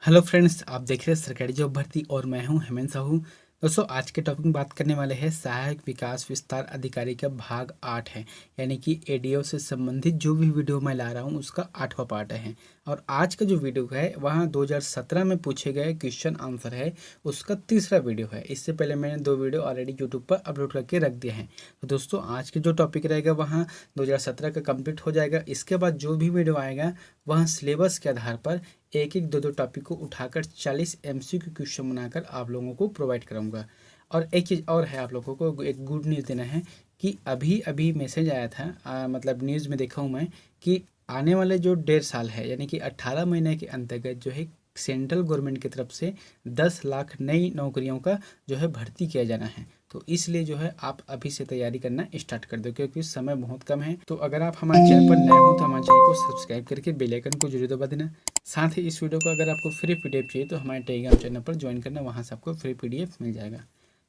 Hello friends, आप देख रहे हैं सरकारी जॉब भर्ती और मैं हूं हेमंत साहू। दोस्तों, आज के टॉपिक में बात करने वाले हैं सहायक विकास विस्तार अधिकारी का भाग 8 है, यानी कि एडीओ से संबंधित जो भी वीडियो मैं ला रहा हूं उसका 8वां पार्ट है। और आज का जो वीडियो है वहाँ 2017 में पूछे गए क्वेश्चन आंसर है, उसका तीसरा वीडियो है। इससे पहले मैंने 2 वीडियो ऑलरेडी यूट्यूब पर अपलोड करके रख दिए हैं। तो दोस्तों, आज के जो टॉपिक रहेगा वहाँ 2017 का कंप्लीट हो जाएगा। इसके बाद जो भी वीडियो आएगा वहाँ सिलेबस के आधार पर एक एक दो टॉपिक को उठाकर 40 एमसीक्यू क्वेश्चन बनाकर आप लोगों को प्रोवाइड कराऊंगा। और एक चीज़ और है, आप लोगों को एक गुड न्यूज़ देना है कि अभी अभी मैसेज आया था, मतलब न्यूज़ में देखा हूँ मैं कि आने वाले जो 1.5 साल है, यानी कि 18 महीने के अंतर्गत जो है सेंट्रल गवर्नमेंट की तरफ से 10 लाख नई नौकरियों का जो है भर्ती किया जाना है। तो इसलिए जो है आप अभी से तैयारी करना स्टार्ट कर दो, क्योंकि समय बहुत कम है। तो अगर आप हमारे चैनल पर नए हो तो हमारे चैनल को सब्सक्राइब करके बेल आइकन को जरूर दबा देना। साथ ही इस वीडियो को अगर आपको फ्री पीडीएफ चाहिए तो हमारे टेलीग्राम चैनल पर ज्वाइन करना, वहाँ से आपको फ्री पीडीएफ मिल जाएगा।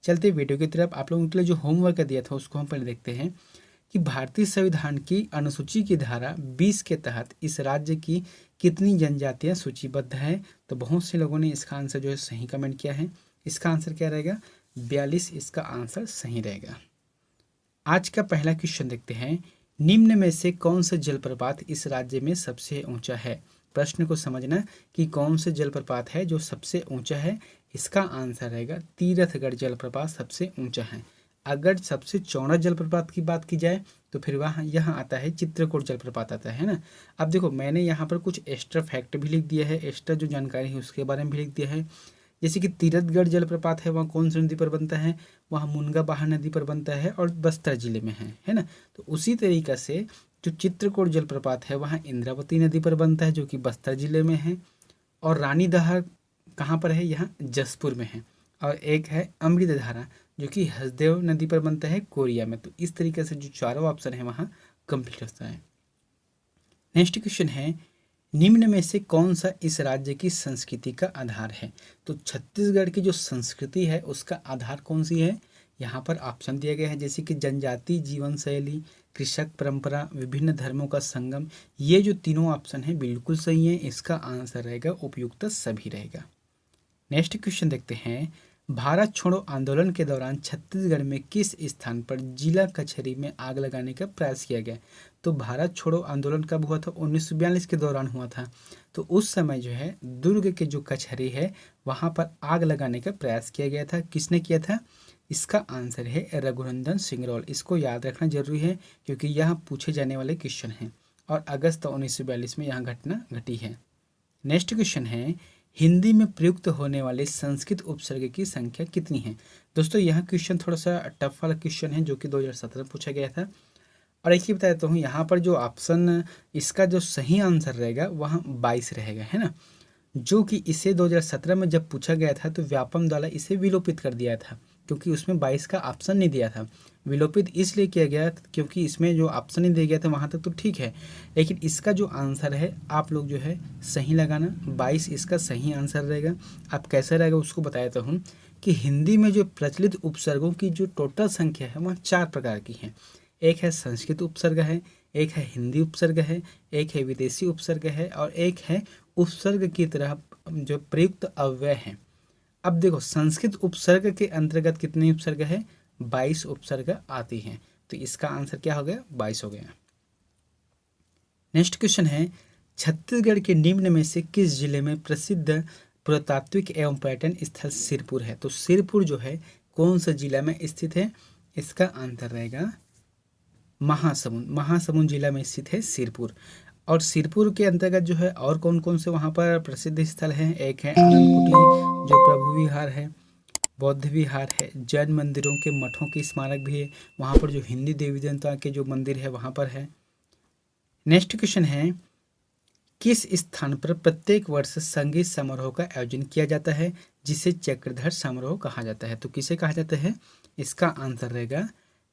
चलते वीडियो की तरफ। आप लोगों के लिए जो होमवर्क दिया था उसको हम पहले देखते हैं कि भारतीय संविधान की अनुसूची की धारा 20 के तहत इस राज्य की कितनी जनजातियां सूचीबद्ध है। तो बहुत से लोगों ने इसका आंसर जो है सही कमेंट किया है। इसका आंसर क्या रहेगा? 42 इसका आंसर सही रहेगा। आज का पहला क्वेश्चन देखते हैं। निम्न में से कौन सा जलप्रपात इस राज्य में सबसे ऊंचा है? प्रश्न को समझना कि कौन से जलप्रपात है जो सबसे ऊंचा है। इसका आंसर रहेगा तीरथगढ़ जलप्रपात सबसे ऊंचा है। अगर सबसे चौड़ा जलप्रपात की बात की जाए तो फिर वहाँ यहाँ आता है चित्रकूट जलप्रपात आता है ना। अब देखो, मैंने यहाँ पर कुछ एक्स्ट्रा फैक्ट भी लिख दिया है, एक्स्ट्रा जो जानकारी है उसके बारे में भी लिख दिया है। जैसे कि तीरथगढ़ जलप्रपात है, वहाँ कौन सी नदी पर बनता है? वहाँ मुनगा बहार नदी पर बनता है और बस्तर जिले में है ना। तो उसी तरीका से जो चित्रकूट जलप्रपात है वहाँ इंद्रावती नदी पर बनता है, जो कि बस्तर जिले में है। और रानी दहार कहाँ पर है? यहाँ जसपुर में है। और एक है अमृतधारा, जो कि हसदेव नदी पर बनता है कोरिया में। तो इस तरीके से जो चारों ऑप्शन है वहाँ कंप्लीट होता है। नेक्स्ट क्वेश्चन है, निम्न में से कौन सा इस राज्य की संस्कृति का आधार है? तो छत्तीसगढ़ की जो संस्कृति है उसका आधार कौन सी है? यहाँ पर ऑप्शन दिया गया है, जैसे कि जनजाति जीवन शैली, कृषक परंपरा, विभिन्न धर्मों का संगम। ये जो तीनों ऑप्शन है बिल्कुल सही है। इसका आंसर रहेगा उपयुक्त सभी रहेगा। नेक्स्ट क्वेश्चन देखते हैं। भारत छोड़ो आंदोलन के दौरान छत्तीसगढ़ में किस स्थान पर जिला कचहरी में आग लगाने का प्रयास किया गया? तो भारत छोड़ो आंदोलन कब हुआ था? 1942 के दौरान हुआ था। तो उस समय जो है दुर्ग के जो कचहरी है वहाँ पर आग लगाने का प्रयास किया गया था। किसने किया था? इसका आंसर है रघुनंदन सिंगरौल। इसको याद रखना जरूरी है क्योंकि यहाँ पूछे जाने वाले क्वेश्चन हैं और अगस्त 1942 में यहाँ घटना घटी है। नेक्स्ट क्वेश्चन है, हिंदी में प्रयुक्त होने वाले संस्कृत उपसर्ग की संख्या कितनी है? दोस्तों, यह क्वेश्चन थोड़ा सा टफ वाला क्वेश्चन है जो कि 2017 में पूछा गया था। और एक ही बता देता हूँ, यहाँ पर जो ऑप्शन इसका जो सही आंसर रहेगा वहाँ 22 रहेगा, है ना। जो कि इसे 2017 में जब पूछा गया था तो व्यापम द्वारा इसे विलोपित कर दिया था, क्योंकि उसमें 22 का ऑप्शन नहीं दिया था। विलोपित इसलिए किया गया क्योंकि इसमें जो ऑप्शन नहीं दिया गया था वहाँ तक तो ठीक है, लेकिन इसका जो आंसर है आप लोग जो है सही लगाना। 22 इसका सही आंसर रहेगा। अब कैसे रहेगा उसको बता देता हूँ कि हिंदी में जो प्रचलित उपसर्गों की जो टोटल संख्या है वह 4 प्रकार की है। एक है संस्कृत उपसर्ग है, एक है हिंदी उपसर्ग है, एक है विदेशी उपसर्ग है और एक है उपसर्ग की तरह जो प्रयुक्त अव्यय है। अब देखो, संस्कृत उपसर्ग के अंतर्गत कितने उपसर्ग है? 22 उपसर्ग आती हैं। तो इसका आंसर क्या हो गया? 22 हो गया। नेक्स्ट क्वेश्चन है, छत्तीसगढ़ के निम्न में से किस जिले में प्रसिद्ध पुरातात्विक एवं पर्यटन स्थल सिरपुर है? तो सिरपुर जो है कौन सा जिला में स्थित है? इसका आंसर रहेगा महासमुंद। महासमुंद जिला में स्थित है सिरपुर। और सिरपुर के अंतर्गत जो है और कौन कौन से वहाँ पर प्रसिद्ध स्थल हैं? एक है आनंदकुटी जो प्रभु विहार है, बौद्ध विहार है, जैन मंदिरों के मठों के स्मारक भी है, वहाँ पर जो हिंदी देवी देवता के जो मंदिर है वहाँ पर है। नेक्स्ट क्वेश्चन है, किस स्थान पर प्रत्येक वर्ष संगीत समारोह का आयोजन किया जाता है जिसे चक्रधर समारोह कहा जाता है? तो किसे कहा जाता है? इसका आंसर रहेगा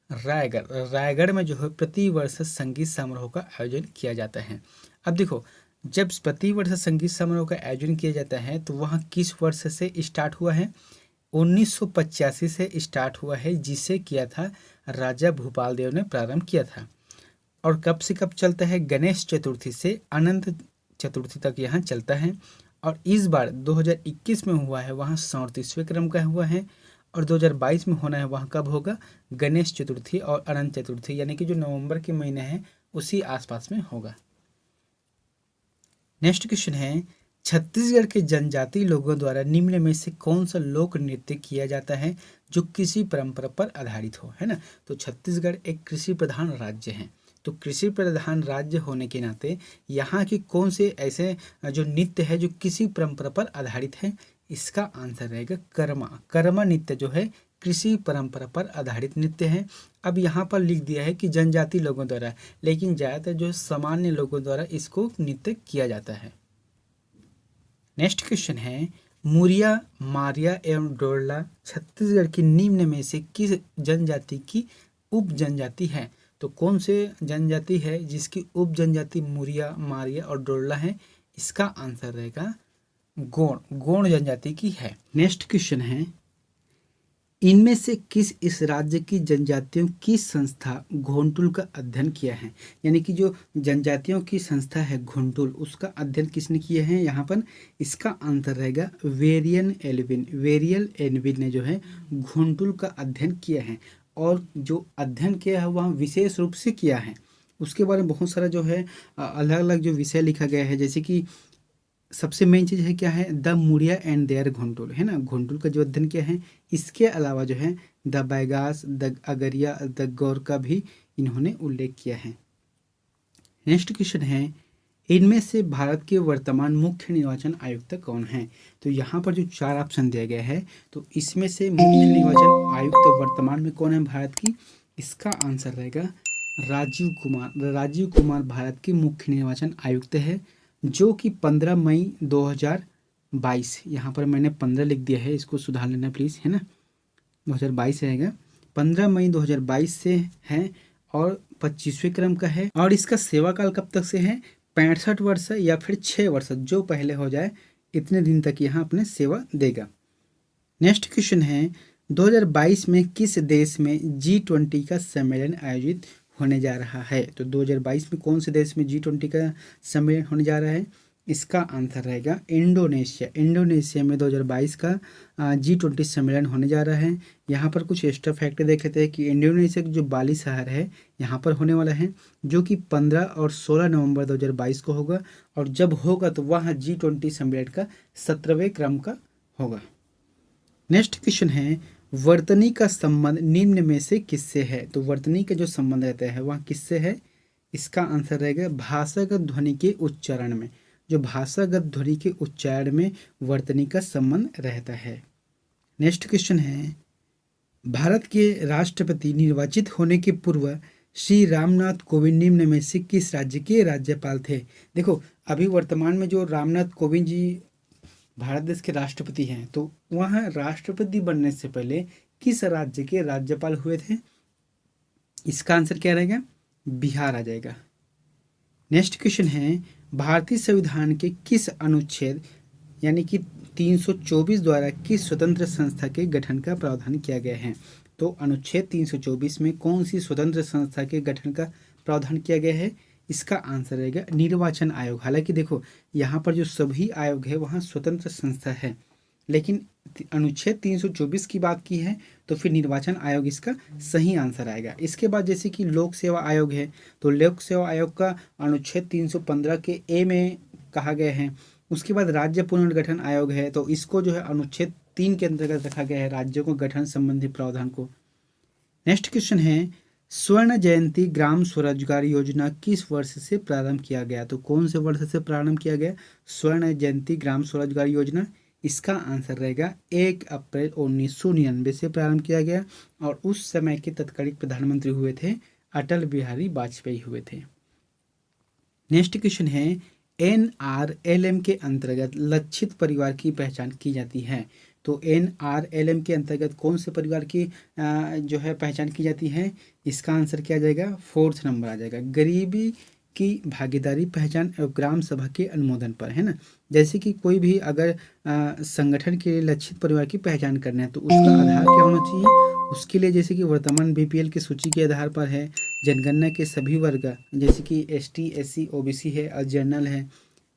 रायगढ़। रायगढ़ में जो है प्रति वर्ष संगीत समारोह का आयोजन किया जाता है। अब देखो, जब प्रति वर्ष संगीत समारोह का आयोजन किया जाता है तो वहाँ किस वर्ष से स्टार्ट हुआ है? 1985 से स्टार्ट हुआ है, जिसे किया था राजा भूपाल देव ने प्रारंभ किया था। और कब से कब चलता है? गणेश चतुर्थी से अनंत चतुर्थी तक यहाँ चलता है। और इस बार 2021 में हुआ है वहाँ 37वें क्रम का हुआ है, और 2022 में होना है वहाँ कब होगा, गणेश चतुर्थी और अनंत चतुर्थी, यानी कि जो नवंबर के महीने हैं उसी आसपास में होगा। नेक्स्ट क्वेश्चन है, छत्तीसगढ़ के जनजातीय लोगों द्वारा निम्न में से कौन सा लोक नृत्य किया जाता है जो किसी परंपरा पर आधारित हो, है ना। तो छत्तीसगढ़ एक कृषि प्रधान राज्य है, तो कृषि प्रधान राज्य होने के नाते यहाँ के कौन से ऐसे जो नृत्य है जो किसी परंपरा पर आधारित है, इसका आंसर रहेगा कर्मा। कर्मा नृत्य जो है कृषि परंपरा पर आधारित नृत्य है। अब यहाँ पर लिख दिया है कि जनजाति लोगों द्वारा, लेकिन ज़्यादातर जो सामान्य लोगों द्वारा इसको नृत्य किया जाता है। नेक्स्ट क्वेश्चन है, मुरिया, मारिया एवं डोरला छत्तीसगढ़ की निम्न में से किस जनजाति की उप जनजाति है। तो कौन से जनजाति है जिसकी उप जनजाति मुरिया, मारिया और डोरला है, इसका आंसर रहेगा गोंड जनजाति की है। नेक्स्ट क्वेश्चन है, इनमें से किस इस राज्य की जनजातियों की संस्था घोंटुल का अध्ययन किया है, यानी कि जो जनजातियों की संस्था है घोंटुल, उसका अध्ययन किसने किया है यहाँ पर, इसका आंसर रहेगा वेरियल एल्विन ने जो है घोंटुल का अध्ययन किया है। और जो अध्ययन किया है वह विशेष रूप से किया है, उसके बारे में बहुत सारा जो है अलग अलग जो विषय लिखा गया है, जैसे कि सबसे मेन चीज़ है क्या है, द मुरिया एंड देयर घोंटुल, है ना, घोंटुल का जो अध्ययन किया है। इसके अलावा जो है the Baigas, the Agaria, the Gaur का भी इन्होंने उल्लेख किया है। नेक्स्ट क्वेश्चन है, इनमें से भारत के वर्तमान मुख्य निर्वाचन आयुक्त कौन है। तो यहाँ पर जो 4 ऑप्शन दिया गया है, तो इसमें से मुख्य निर्वाचन आयुक्त वर्तमान में कौन है भारत की, इसका आंसर रहेगा राजीव कुमार। राजीव कुमार भारत के मुख्य निर्वाचन आयुक्त है, जो कि 15 मई 2022, यहाँ पर मैंने 15 लिख दिया है, इसको सुधार लेना प्लीज़, है ना, 2022 रहेगा, 15 मई 2022 से है और 25वें क्रम का है। और इसका सेवा काल कब तक से है, 65 वर्ष या फिर 6 वर्ष, जो पहले हो जाए इतने दिन तक यहाँ अपने सेवा देगा। नेक्स्ट क्वेश्चन है, 2022 में किस देश में G20 का सम्मेलन आयोजित होने जा रहा है। तो 2022 में कौन से देश में G20 का सम्मेलन होने जा रहा है, इसका आंसर रहेगा इंडोनेशिया। इंडोनेशिया में 2022 का G20 सम्मेलन होने जा रहा है। यहाँ पर कुछ एक्स्ट्रा फैक्ट देख लेते हैं कि इंडोनेशिया का जो बाली शहर है यहाँ पर होने वाला है, जो कि 15 और 16 नवंबर 2022 को होगा, और जब होगा तो वहाँ G20 सम्मेलन का 17वें क्रम का होगा। नेक्स्ट क्वेश्चन है, वर्तनी का संबंध निम्न में से किससे है। तो वर्तनी का जो संबंध रहता है वह किससे है, इसका आंसर रहेगा भाषागत ध्वनि के उच्चारण में। जो भाषागत ध्वनि के उच्चारण में वर्तनी का संबंध रहता है। नेक्स्ट क्वेश्चन है, भारत के राष्ट्रपति निर्वाचित होने के पूर्व श्री रामनाथ कोविंद निम्न में से किस राज्य के राज्यपाल थे। देखो अभी वर्तमान में जो रामनाथ कोविंद जी भारत देश के राष्ट्रपति हैं, तो वह राष्ट्रपति बनने से पहले किस राज्य के राज्यपाल हुए थे, इसका आंसर क्या रहेगा, बिहार आ जाएगा। नेक्स्ट क्वेश्चन है, भारतीय संविधान के किस अनुच्छेद यानी कि 324 द्वारा किस स्वतंत्र संस्था के गठन का प्रावधान किया गया है। तो अनुच्छेद 324 में कौन सी स्वतंत्र संस्था के गठन का प्रावधान किया गया है, इसका आंसर रहेगा निर्वाचन आयोग। हालांकि देखो यहाँ पर जो सभी आयोग है वहाँ स्वतंत्र संस्था है, लेकिन अनुच्छेद 324 की बात की है तो फिर निर्वाचन आयोग इसका सही आंसर आएगा। इसके बाद जैसे कि लोक सेवा आयोग है, तो लोक सेवा आयोग का अनुच्छेद 315 के ए में कहा गया है। उसके बाद राज्य पुनर्गठन आयोग है, तो इसको जो है अनुच्छेद 3 के अंतर्गत रखा गया है, राज्यों को गठन संबंधी प्रावधान को। नेक्स्ट क्वेश्चन है, स्वर्ण जयंती ग्राम स्वरोजगार योजना किस वर्ष से प्रारंभ किया गया। तो कौन से वर्ष से प्रारंभ किया गया स्वर्ण जयंती ग्राम स्वरोजगार योजना, इसका आंसर रहेगा 1 अप्रैल 1999 से प्रारंभ किया गया, और उस समय के तत्कालीन प्रधानमंत्री हुए थे अटल बिहारी वाजपेयी हुए थे। नेक्स्ट क्वेश्चन है, NRLM के अंतर्गत लक्षित परिवार की पहचान की जाती है। तो NRLM के अंतर्गत कौन से परिवार की जो है पहचान की जाती है, इसका आंसर क्या आ जाएगा, 4th नंबर आ जाएगा, गरीबी की भागीदारी पहचान एवं ग्राम सभा के अनुमोदन पर, है ना। जैसे कि कोई भी अगर संगठन के लिए लक्षित परिवार की पहचान करना है तो उसका आधार क्या होना चाहिए, उसके लिए जैसे कि वर्तमान BPL की सूची के आधार पर है, जनगणना के सभी वर्ग जैसे कि ST SC OBC है और जनरल है,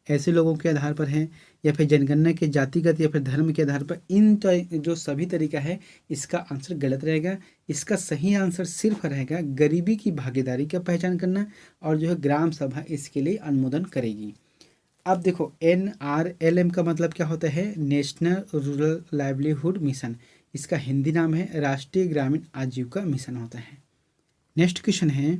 ऐसे लोगों के आधार पर है, या फिर जनगणना के जातिगत या फिर धर्म के आधार पर, इन जो सभी तरीका है इसका आंसर गलत रहेगा। इसका सही आंसर सिर्फ रहेगा गरीबी की भागीदारी का पहचान करना, और जो है ग्राम सभा इसके लिए अनुमोदन करेगी। अब देखो NRLM का मतलब क्या होता है, नेशनल रूरल लाइवलीहुड मिशन। इसका हिंदी नाम है राष्ट्रीय ग्रामीण आजीविका मिशन होता है। नेक्स्ट क्वेश्चन है,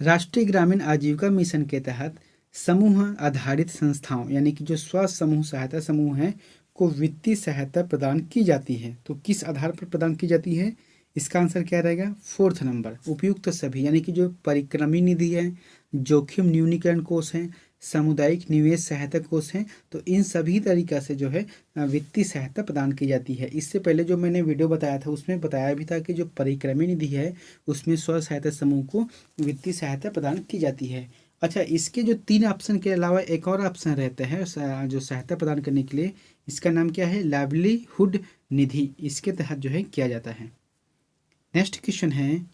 राष्ट्रीय ग्रामीण आजीविका मिशन के तहत समूह आधारित संस्थाओं यानी कि जो स्व समूह सहायता समूह है को वित्तीय सहायता प्रदान की जाती है। तो किस आधार पर प्रदान की जाती है, इसका आंसर क्या रहेगा, 4th नंबर, उपयुक्त सभी, यानी कि जो परिक्रमी निधि है, जोखिम न्यूनीकरण कोष है, सामुदायिक निवेश सहायता कोष है, तो इन सभी तरीका से जो है वित्तीय सहायता प्रदान की जाती है। इससे पहले जो मैंने वीडियो बताया था उसमें बताया भी था कि जो परिक्रमी निधि है उसमें स्व सहायता समूह को वित्तीय सहायता प्रदान की जाती है। अच्छा, इसके जो 3 ऑप्शन के अलावा एक और ऑप्शन रहता है जो सहायता प्रदान करने के लिए, इसका नाम क्या है, लाइवलीहुड निधि, इसके तहत जो है किया जाता है। नेक्स्ट क्वेश्चन है,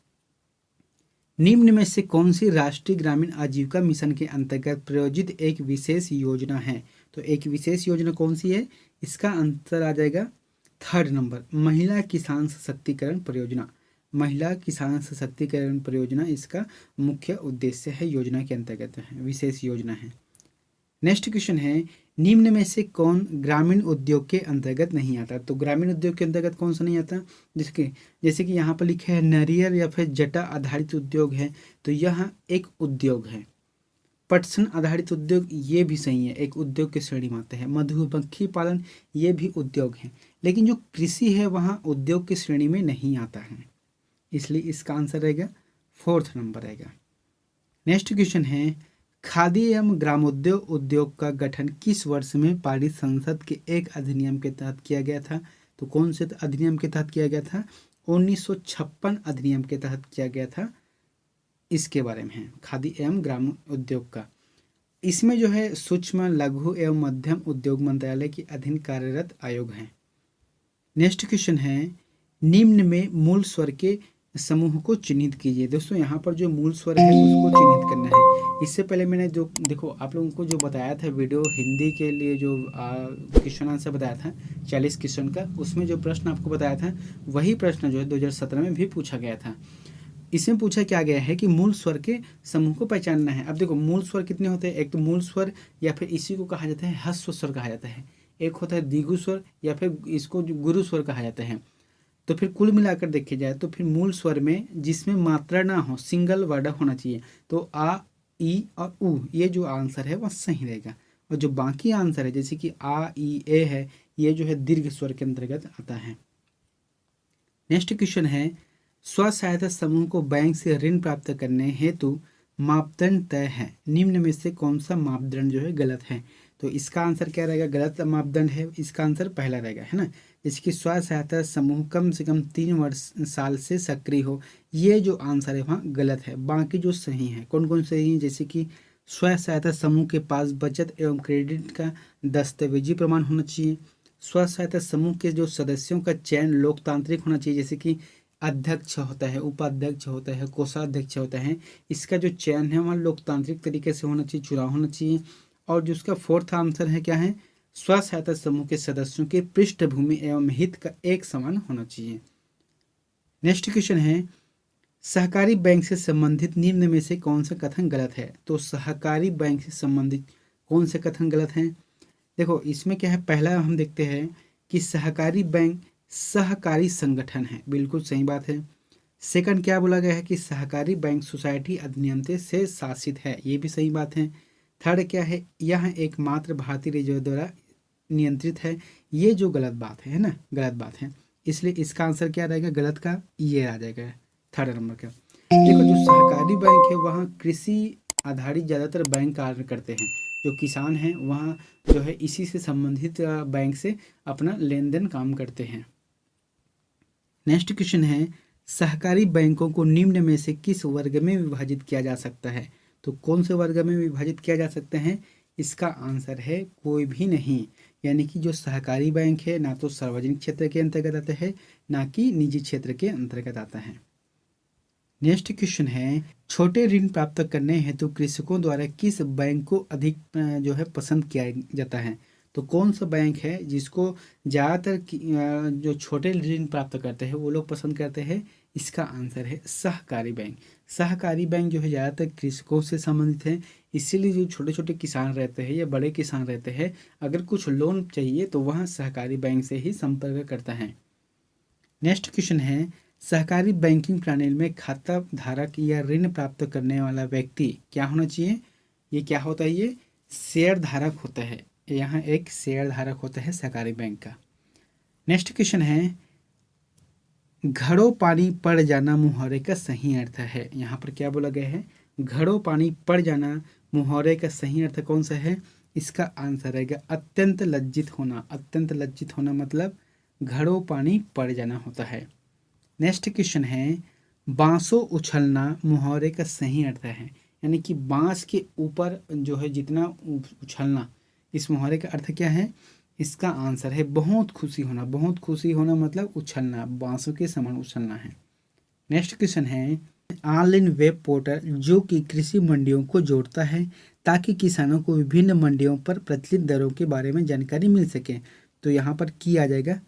निम्न में से कौन सी राष्ट्रीय ग्रामीण आजीविका मिशन के अंतर्गत प्रायोजित एक विशेष योजना है। तो एक विशेष योजना कौन सी है, इसका आंसर आ जाएगा 3rd नंबर, महिला किसान सशक्तिकरण परियोजना। महिला किसान सशक्तिकरण परियोजना इसका मुख्य उद्देश्य है, योजना के अंतर्गत है, विशेष योजना है। नेक्स्ट क्वेश्चन है, निम्न में से कौन ग्रामीण उद्योग के अंतर्गत नहीं आता। तो ग्रामीण उद्योग के अंतर्गत कौन सा नहीं आता, जैसे कि यहाँ पर लिखे है नारियल या फिर जटा आधारित उद्योग है, तो यह एक उद्योग है। पटसन आधारित उद्योग ये भी सही है, एक उद्योग के श्रेणी में आता है। मधुमक्खी पालन ये भी उद्योग है, लेकिन जो कृषि है वहाँ उद्योग की श्रेणी में नहीं आता है, इसलिए इसका आंसर रहेगा 4th नंबर रहेगा। नेक्स्ट क्वेश्चन है, खादी एवं ग्रामोद्योग उद्योग का गठन किस वर्ष में पारित संसद के एक अधिनियम के तहत किया गया था। तो कौन से अधिनियम के तहत किया गया था, 1956 अधिनियम के तहत किया गया था। इसके बारे में है खादी एवं ग्राम उद्योग का। इसमें जो है सूक्ष्म लघु एवं मध्यम उद्योग मंत्रालय के अधीन कार्यरत आयोग है। नेक्स्ट क्वेश्चन है, निम्न में मूल स्वर के समूह को चिन्हित कीजिए। दोस्तों यहाँ पर जो मूल स्वर है उसको चिन्हित करना है। इससे पहले मैंने जो देखो आप लोगों को जो बताया था वीडियो हिंदी के लिए जो क्वेश्चन आंसर बताया था 40 क्वेश्चन का, उसमें जो प्रश्न आपको बताया था वही प्रश्न जो है 2017 में भी पूछा गया था। इसमें पूछा क्या गया है कि मूल स्वर के समूह को पहचानना है। अब देखो मूल स्वर कितने होते हैं, एक तो मूल स्वर या फिर इसी को कहा जाता है ह्रस्व स्वर कहा जाता है, एक होता है दिगु स्वर या फिर इसको गुरु स्वर कहा जाता है। तो फिर कुल मिलाकर देखे जाए तो फिर मूल स्वर में जिसमें मात्रा ना हो, सिंगल वर्ड होना चाहिए, तो आ ई और उ ये जो आंसर है वह सही रहेगा। और जो बाकी आंसर है जैसे कि आ ई ए है ये जो है दीर्घ स्वर के अंतर्गत आता है। नेक्स्ट क्वेश्चन है, स्व सहायता समूह को बैंक से ऋण प्राप्त करने हेतु मापदंड तय है, निम्न में से कौन सा मापदंड जो है गलत है। तो इसका आंसर क्या रहेगा, गलत मापदंड है, इसका आंसर पहला रहेगा, है ना। जैसे कि स्व सहायता समूह कम से कम 3 साल से सक्रिय हो, ये जो आंसर है वहाँ गलत है। बाकी जो सही है कौन कौन सही है, जैसे कि स्व सहायता समूह के पास बचत एवं क्रेडिट का दस्तावेजी प्रमाण होना चाहिए। स्व सहायता समूह के जो सदस्यों का चयन लोकतांत्रिक होना चाहिए, जैसे कि अध्यक्ष होता है, उपाध्यक्ष होता है, कोषाध्यक्ष होता है, इसका जो चयन है वहाँ लोकतांत्रिक तरीके से होना चाहिए, चुनाव होना चाहिए। और जो उसका 4th आंसर है क्या है, स्व सहायता समूह के सदस्यों के पृष्ठभूमि एवं हित का एक समान होना चाहिए। नेक्स्ट क्वेश्चन है, सहकारी बैंक से संबंधित निम्न में से कौन सा कथन गलत है। तो सहकारी बैंक से संबंधित कौन से कथन गलत हैं, देखो इसमें क्या है, पहला हम देखते हैं कि सहकारी बैंक सहकारी संगठन है, बिल्कुल सही बात है। सेकंड क्या बोला गया है कि सहकारी बैंक सोसाइटी अधिनियम से शासित है, ये भी सही बात है। थर्ड क्या है, यह एकमात्र भारतीय रिजर्व द्वारा नियंत्रित है, ये जो गलत बात है ना, गलत बात है, इसलिए इसका आंसर क्या रहेगा, गलत का ये आ जाएगा 3rd नंबर का। देखो जो सहकारी बैंक है वहाँ कृषि आधारित ज़्यादातर बैंक कार्य करते हैं, जो किसान हैं वहाँ जो है इसी से संबंधित बैंक से अपना लेन देन काम करते हैं। नेक्स्ट क्वेश्चन है, सहकारी बैंकों को निम्न में से किस वर्ग में विभाजित किया जा सकता है। तो कौन से वर्ग में विभाजित किया जा सकता है, इसका आंसर है कोई भी नहीं, यानी कि जो सहकारी बैंक है ना तो सार्वजनिक क्षेत्र के अंतर्गत आता है ना कि निजी क्षेत्र के अंतर्गत आता है। नेक्स्ट क्वेश्चन है, छोटे ऋण प्राप्त करने हेतु कृषकों द्वारा किस बैंक को अधिक जो है पसंद किया जाता है? तो कौन सा बैंक है जिसको ज़्यादातर जो छोटे ऋण प्राप्त करते हैं वो लोग पसंद करते हैं? इसका आंसर है सहकारी बैंक। सहकारी बैंक जो है ज़्यादातर कृषकों से संबंधित है, इसीलिए जो छोटे छोटे किसान रहते हैं या बड़े किसान रहते हैं, अगर कुछ लोन चाहिए तो वहाँ सहकारी बैंक से ही संपर्क करता है। नेक्स्ट क्वेश्चन है, सहकारी बैंकिंग प्रणाली में खाता धारक या ऋण प्राप्त करने वाला व्यक्ति क्या होना चाहिए? ये क्या होता है? ये शेयर धारक होता है। यहाँ एक शेयर धारक होता है सहकारी बैंक का। नेक्स्ट क्वेश्चन है, घड़ों पानी पड़ जाना मुहावरे का सही अर्थ है। यहाँ पर क्या बोला गया है? घड़ों पानी पड़ जाना मुहावरे का सही अर्थ कौन सा है? इसका आंसर रहेगा अत्यंत लज्जित होना। अत्यंत लज्जित होना मतलब घड़ों पानी पड़ जाना होता है। नेक्स्ट क्वेश्चन है, बांसों उछलना मुहावरे का सही अर्थ है, यानी कि बांस के ऊपर जो है जितना उछलना, इस मुहावरे का अर्थ क्या है? इसका आंसर है बहुत खुशी होना। बहुत खुशी होना मतलब उछलना, बांसों के समान उछलना है। नेक्स्ट क्वेश्चन है, ऑनलाइन वेब पोर्टल जो कि कृषि मंडियों को जोड़ता है ताकि किसानों को विभिन्न मंडियों पर प्रचलित दरों के बारे में जानकारी मिल सके। तो यहाँ पर की आ जाएगा।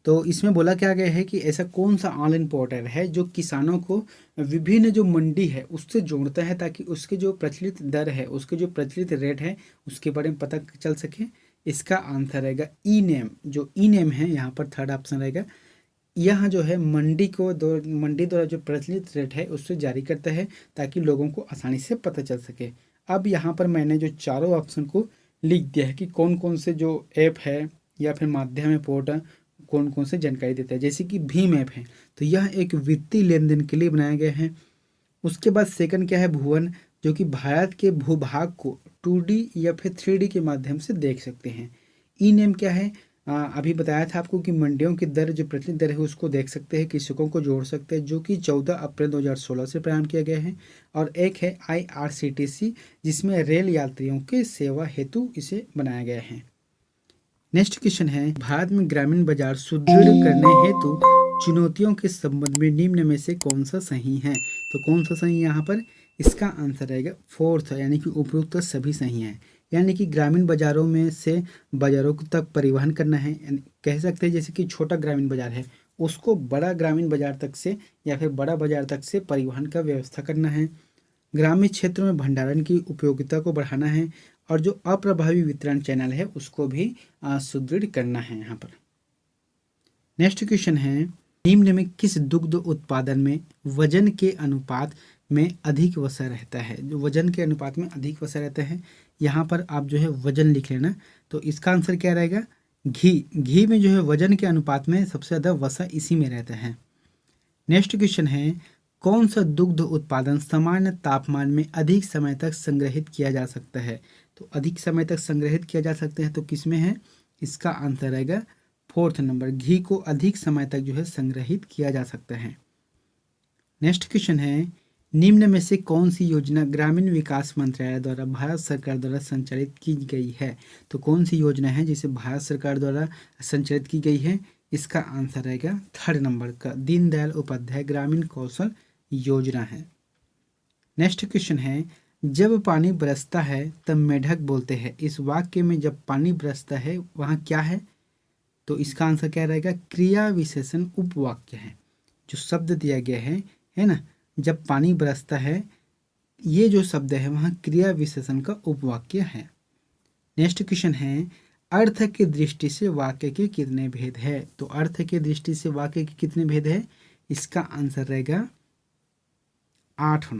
तो इसमें बोला क्या गया है कि ऐसा कौन सा ऑनलाइन पोर्टल है जो किसानों को विभिन्न जो मंडी है उससे जोड़ता है ताकि उसके जो प्रचलित दर है, उसके जो प्रचलित रेट है, उसके बारे में पता चल सके। इसका आंसर रहेगा ई नेम। जो ई नेम है यहाँ पर थर्ड ऑप्शन रहेगा। यह जो है मंडी द्वारा जो प्रचलित रेट है उससे जारी करता है ताकि लोगों को आसानी से पता चल सके। अब यहाँ पर मैंने जो चारों ऑप्शन को लिख दिया है कि कौन कौन से जो ऐप है या फिर माध्यम है पोर्टल कौन कौन से जानकारी देता है। जैसे कि भीम ऐप है तो यह एक वित्तीय लेन देन के लिए बनाया गया है। उसके बाद सेकंड क्या है? भुवन, जो कि भारत के भूभाग को 2D या फिर 3D के माध्यम से देख सकते हैं। ई नेम क्या है? अभी बताया था आपको कि मंडियों की दर जो प्रचलित दर है उसको देख सकते हैं, कृषकों को जोड़ सकते हैं, जो कि 14 अप्रैल 2016 से प्रारंभ किया गया है। और एक है IRCTC जिसमें रेल यात्रियों के सेवा हेतु इसे बनाया गया है। नेक्स्ट क्वेश्चन है, भारत में ग्रामीण बाजार सुदृढ़ करने हेतु चुनौतियों के संबंध में निम्न में से कौन सा सही है? तो कौन सा सही है यहाँ पर? इसका आंसर रहेगा फोर्थ, यानी कि उपयुक्त सभी सही हैं। यानी कि ग्रामीण बाजारों में से बाजारों तक परिवहन करना है। कह सकते हैं जैसे कि छोटा ग्रामीण बाजार है उसको बड़ा ग्रामीण बाजार तक से या फिर बड़ा बाजार तक से परिवहन का व्यवस्था करना है। ग्रामीण क्षेत्रों में भंडारण की उपयोगिता को बढ़ाना है और जो अप्रभावी वितरण चैनल है उसको भी सुदृढ़ करना है यहाँ पर। नेक्स्ट क्वेश्चन है, निम्न में किस दुग्ध उत्पादन में वजन के अनुपात में अधिक वसा रहता है? जो वजन के अनुपात में अधिक वसा रहता है, यहाँ पर आप जो है वजन लिख लेना। तो इसका आंसर क्या रहेगा? घी। घी में जो है वजन के अनुपात में सबसे ज़्यादा वसा इसी में रहता है। नेक्स्ट क्वेश्चन है, कौन सा दुग्ध उत्पादन सामान्य तापमान में अधिक समय तक संग्रहित किया जा सकता है? तो अधिक समय तक संग्रहित किया जा सकता है तो किस में है? इसका आंसर रहेगा फोर्थ नंबर, घी को अधिक समय तक जो है संग्रहित किया जा सकता है। नेक्स्ट क्वेश्चन है, निम्न में से कौन सी योजना ग्रामीण विकास मंत्रालय द्वारा भारत सरकार द्वारा संचालित की गई है? तो कौन सी योजना है जिसे भारत सरकार द्वारा संचालित की गई है? इसका आंसर रहेगा थर्ड नंबर का, दीनदयाल उपाध्याय ग्रामीण कौशल योजना है। नेक्स्ट क्वेश्चन है, जब पानी बरसता है तब मेढक बोलते हैं। इस वाक्य में जब पानी बरसता है वहाँ क्या है? तो इसका आंसर क्या रहेगा? क्रिया विशेषण उपवाक्य है। जो शब्द दिया गया है ना, जब पानी बरसता है, ये जो शब्द है वहाँ क्रिया विशेषण का उपवाक्य है। नेक्स्ट क्वेश्चन है, अर्थ की दृष्टि से वाक्य के कितने भेद है? तो अर्थ की दृष्टि से वाक्य के कितने भेद है? इसका आंसर रहेगा 8,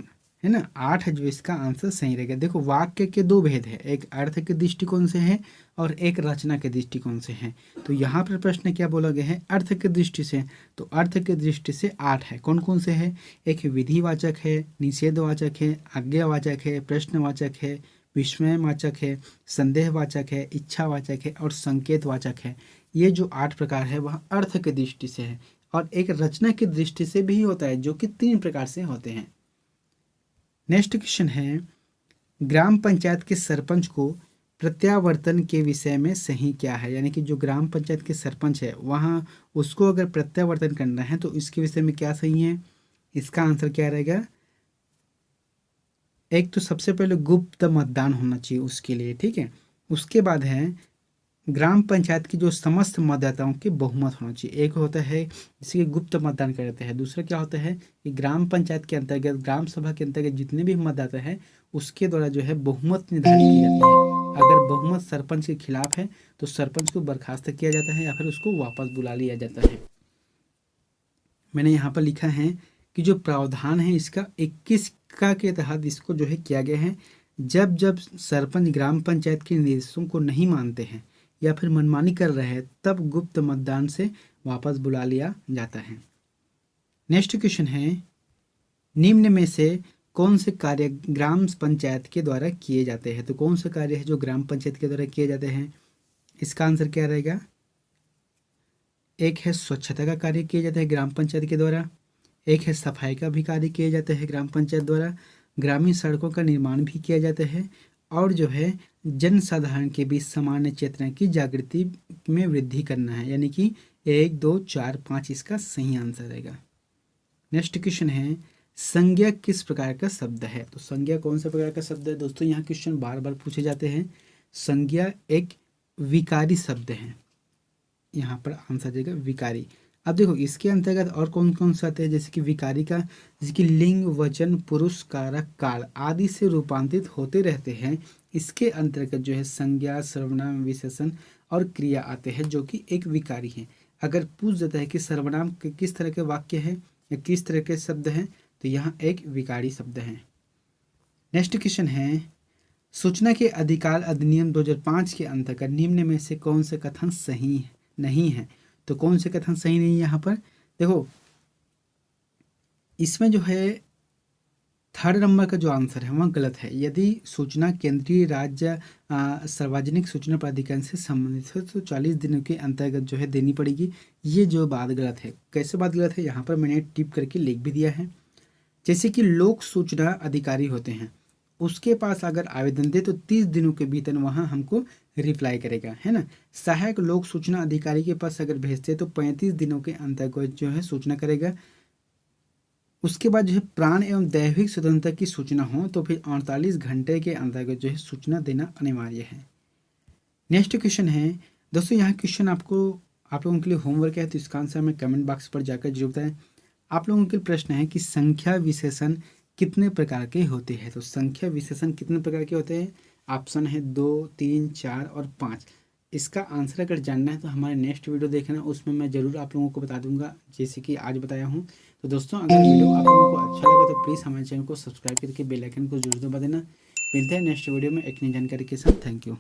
है ना। 8 जो इसका आंसर सही रहेगा। देखो वाक्य के 2 भेद है, एक अर्थ के दृष्टिकोण से है और एक रचना के दृष्टिकोण से है। तो यहाँ पर प्रश्न क्या बोला गया है? अर्थ के दृष्टि से। तो अर्थ के दृष्टि से 8 है। कौन कौन से है? एक विधिवाचक है, निषेधवाचक है, आज्ञावाचक है, प्रश्नवाचक है, विस्मयवाचक है, संदेहवाचक है, इच्छावाचक है और संकेतवाचक है। ये जो 8 प्रकार है वह अर्थ के दृष्टि से है और एक रचना की दृष्टि से भी होता है जो कि 3 प्रकार से होते हैं। नेक्स्ट क्वेश्चन है, ग्राम पंचायत के सरपंच को प्रत्यावर्तन के विषय में सही क्या है? यानी कि जो ग्राम पंचायत के सरपंच है वहाँ उसको अगर प्रत्यावर्तन करना है तो इसके विषय में क्या सही है? इसका आंसर क्या रहेगा? एक तो सबसे पहले गुप्त मतदान होना चाहिए उसके लिए, ठीक है। उसके बाद है ग्राम पंचायत की जो समस्त मतदाताओं के बहुमत होना चाहिए। एक होता है जिसके गुप्त मतदान करते हैं, दूसरा क्या होता है कि ग्राम पंचायत के अंतर्गत, ग्राम सभा के अंतर्गत जितने भी मतदाता है उसके द्वारा जो है बहुमत निर्धारित की जाती है। अगर बहुमत सरपंच के खिलाफ है तो सरपंच को बर्खास्त किया जाता है या फिर उसको वापस बुला लिया जाता है। मैंने यहाँ पर लिखा है कि जो प्रावधान है इसका 21 का के तहत इसको जो है किया गया है। जब जब सरपंच ग्राम पंचायत के निर्देशों को नहीं मानते हैं या फिर मनमानी कर रहे हैं तब गुप्त मतदान से वापस बुला लिया जाता है। नेक्स्ट क्वेश्चन है, निम्न में से कौन से कार्य ग्राम पंचायत के द्वारा किए जाते हैं? तो कौन से कार्य है जो ग्राम पंचायत के द्वारा किए जाते हैं? इसका आंसर क्या रहेगा? एक है स्वच्छता का कार्य किया जाता है ग्राम पंचायत के द्वारा, एक है सफाई का भी कार्य किया जाता है ग्राम पंचायत द्वारा, ग्रामीण सड़कों का निर्माण भी किया जाता है, और जो है जन साधारण के बीच सामान्य चेतना की जागृति में वृद्धि करना है। यानी कि 1, 2, 4, 5 इसका सही आंसर रहेगा। नेक्स्ट क्वेश्चन है, संज्ञा किस प्रकार का शब्द है? तो संज्ञा कौन सा प्रकार का शब्द है? दोस्तों यहाँ क्वेश्चन बार बार पूछे जाते हैं। संज्ञा एक विकारी शब्द है, यहाँ पर आंसर देगा विकारी। अब देखो इसके अंतर्गत और कौन कौन से आते हैं, जैसे कि विकारी का, जैसे कि लिंग, वचन, पुरुष, कारक, काल आदि से रूपांतरित होते रहते हैं। इसके अंतर्गत जो है संज्ञा, सर्वनाम, विशेषण और क्रिया आते हैं जो कि एक विकारी है। अगर पूछ जाता है कि सर्वनाम किस तरह के वाक्य है या किस तरह के शब्द हैं, तो यहाँ एक विकारी शब्द है। नेक्स्ट क्वेश्चन है, सूचना के अधिकार अधिनियम 2005 के अंतर्गत निम्न में से कौन से कथन सही नहीं है? तो कौन से कथन सही नहीं है? यहाँ पर देखो इसमें जो है थर्ड नंबर का जो आंसर है वह गलत है। यदि सूचना केंद्रीय, राज्य, सार्वजनिक सूचना प्राधिकरण से संबंधित है तो 40 दिनों के अंतर्गत जो है देनी पड़ेगी। ये जो बात गलत है, कैसे बात गलत है यहाँ पर मैंने टिप करके लिख भी दिया है। जैसे कि लोक सूचना अधिकारी होते हैं, उसके पास अगर आवेदन दे तो 30 दिनों के भीतर वहाँ हमको रिप्लाई करेगा, है ना। सहायक लोक सूचना अधिकारी के पास अगर भेजते तो 35 दिनों के अंतर्गत जो है सूचना करेगा। उसके बाद जो है प्राण एवं दैविक स्वतंत्रता की सूचना हो तो फिर 48 घंटे के अंतर्गत जो है सूचना देना अनिवार्य है। नेक्स्ट क्वेश्चन है दोस्तों, यहाँ क्वेश्चन आप लोगों के लिए होमवर्क है, तो इसका आंसर हमें कमेंट बॉक्स पर जाकर जरूर बताएं। आप लोगों के प्रश्न है कि संख्या विशेषण कितने प्रकार के होते हैं? तो संख्या विशेषण कितने प्रकार के होते हैं? ऑप्शन है 2, 3, 4 और 5। इसका आंसर अगर जानना है तो हमारे नेक्स्ट वीडियो देखना, उसमें मैं ज़रूर आप लोगों को बता दूंगा जैसे कि आज बताया हूँ। तो दोस्तों अगर वीडियो आप लोगों को अच्छा लगा तो प्लीज़ हमारे चैनल को सब्सक्राइब करके बेल आइकन को जरूर दबा देना। मिलते हैं नेक्स्ट वीडियो में एक नई जानकारी के साथ। Thank you.